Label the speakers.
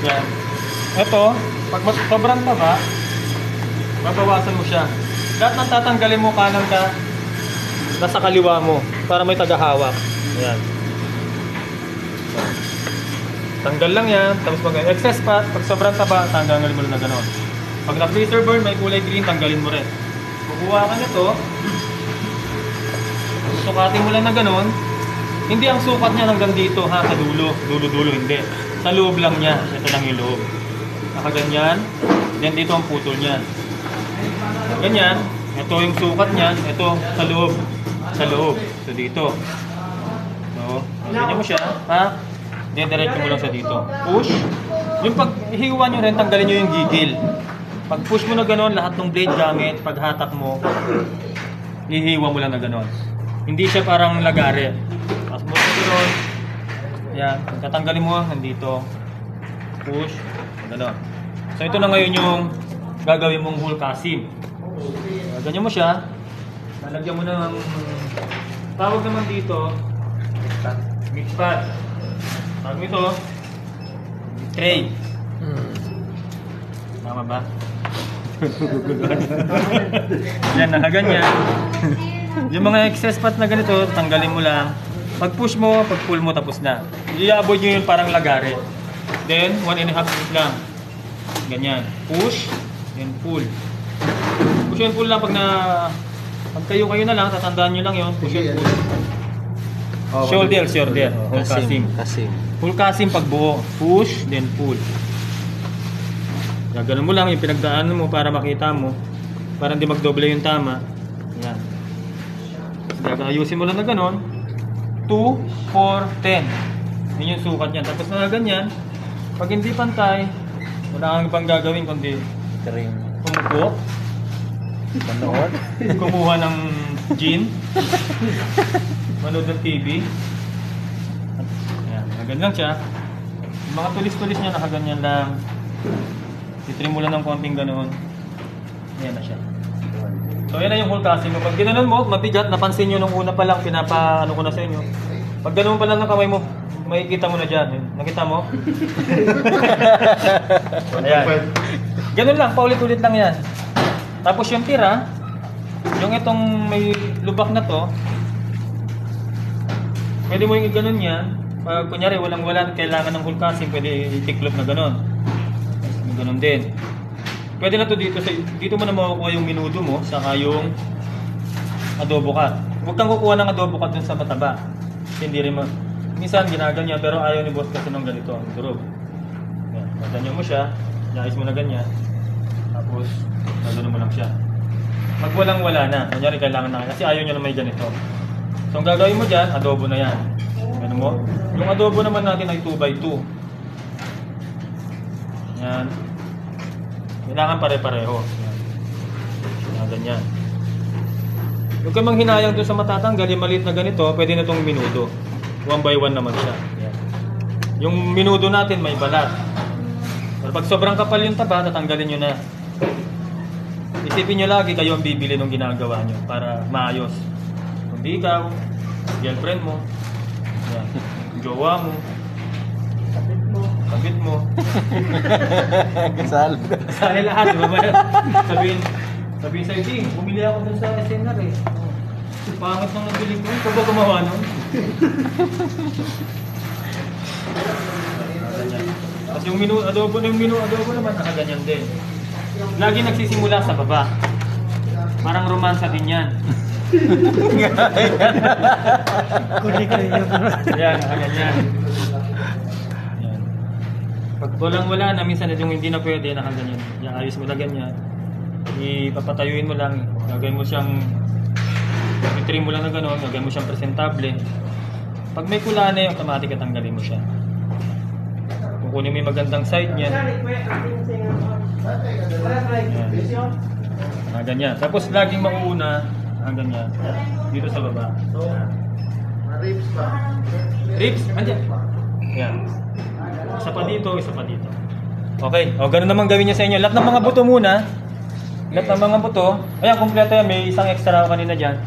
Speaker 1: Yan. Ito, pag sobrang taba, babawasan mo siya. Lahat ng tatanggalin mo, kanan ka, nasa kaliwa mo, para may tagahawak. Yan. Tanggal lang yan, tapos pag excess fat, pag sobrang taba, tanggalin mo lang na gano'n. Pag na-freezer burn, may kulay green, tanggalin mo rin. Kukuha ka nito, sukatin mo lang na gano'n. Hindi ang sukat niya hanggang dito ha, sa dulo. Dulo-dulo, hindi. Sa loob lang niya. Ito lang yung loob. Nakaganyan. Then dito ang putol niya. Ganyan. Ito yung sukat niya. Ito sa loob. Sa loob. So dito. So, ganyan mo siya. Ha? Then diretso mo lang sa dito. Push. Yung pag hiwa nyo rin, tanggalin nyo yung gigil. Pag push mo na gano'n, lahat ng blade gamit, pag hatak mo, hihiwa mo lang na gano'n. Hindi siya parang lagare. Tapos mo na gano'n. Yan. Tatanggalin mo nandito. Push. Gano'n. So ito na ngayon yung gagawin mong whole casing. Ganyan mo siya. Lalagyan mo ng tawag naman dito mix pad. Tawag mo ito tray. Tama ba? Yan, nakaganyan. Yung mga excess fat na ganito, tanggalin mo lang. Pag push mo, pag pull mo, tapos na. I-avoid nyo yun parang lagare. Then, 1.5 minutes lang. Ganyan. Push, then pull. Push and pull lang pag pag kayo na lang, tatandaan nyo lang yun. Push and pull. Shoulder. Full casing. Full casing pag buo. Push, then pull. Gaganon mo lang yung pinagdaanan mo para makita mo. Para hindi magdoble yung tama. Yan. Gagayusin mo lang na ganon. 2, 4, 10. Yun yung sukat niyan. Tapos na ganyan. Pag hindi pantay, wala kang pang gagawin kundi umupo.
Speaker 2: Manood.
Speaker 1: Kumuha ng gin. Manood ng TV. Ayan, nakaganyan siya. Yung mga tulis-tulis niya nakaganyan lang. Titrim mo lang ng konting ganoon. Ayan na siya. So yan na yung whole casing mo. Pag ginanon mo, mabigat. Napansin nyo nung una pa lang, pinapaano ko na sa inyo. Pag ganoon pa lang ng kamay mo, makikita mo na dyan. Nakita mo? Ayan. Ganun lang, paulit-ulit lang yan. Tapos yung tira, yung itong may lubak na to, pwede mo yung i-ganon yan. Pag kunyari walang-wala, kailangan ng whole casing, pwede i-tiklop na ganon. Ganon din. Pwede na to dito mo na makukuha yung minudo mo, saka yung adobo cut. Huwag kang kukuha ng adobo cut dun sa mataba. Hindi rin minsan ginaganyan, pero ayaw ni boss kasi ng ganito, ang durog. Ganyan mo siya, iayos mo na ganyan. Tapos, gano'n mo lang siya. Pag walang-wala na, kunyari kailangan na, kasi ayaw nyo na may ganito. So, ang gagawin mo dyan, adobo na yan. Ganun mo. Yung adobo naman natin ay 2x2. Yan. Kailangan pare-pareho. Yan. Ganyan. Huwag ka manghinayang doon sa matatanggal, yung maliit na ganito, pwede na itong minudo. 1x1 naman siya. Yan. Yung minudo natin may balat. Pero pag sobrang kapal yung taba, tatanggalin nyo na. Isipin nyo lagi kayo ang bibili ng ginagawa nyo para maayos. Kundi ikaw, girlfriend mo, yan, jowa mo, kabit mo.
Speaker 2: Kasal.
Speaker 1: Kasali lahat, di ba ba? Sabihin sa'yo, Ding, bumili ako dun sa SNR eh. Pangit nang nabili ko, ikaw ba gumawa nun? Tapos yung adobo naman, nakaganyan din. Lagi nagsisimula sa baba. Parang romansa din yan. Yan, nakaganyan. Pag walang-wala na, minsan yung hindi na pwede, nakaganyan. Yan, ayos mo na ganyan. Ipapatayuin mo lang. Gagawin mo siyang, itrim mo lang na gano'n, gagawin mo siyang presentable. Pag may kulane, automatic at tanggalin mo siya. Kukunin mo yung magandang side niya. Yan. Ganyan. Tapos laging mauuna, ganyan. Dito sa baba.
Speaker 2: Ribs ba?
Speaker 1: Ribs? Andiyan. Yan. Isa pa dito, isa pa dito. Okay, o ganun naman gawin niya sa inyo. Lahat ng mga buto muna. Lahat ng mga buto. Ayan, kompleto yan. May isang extra ako kanina dyan.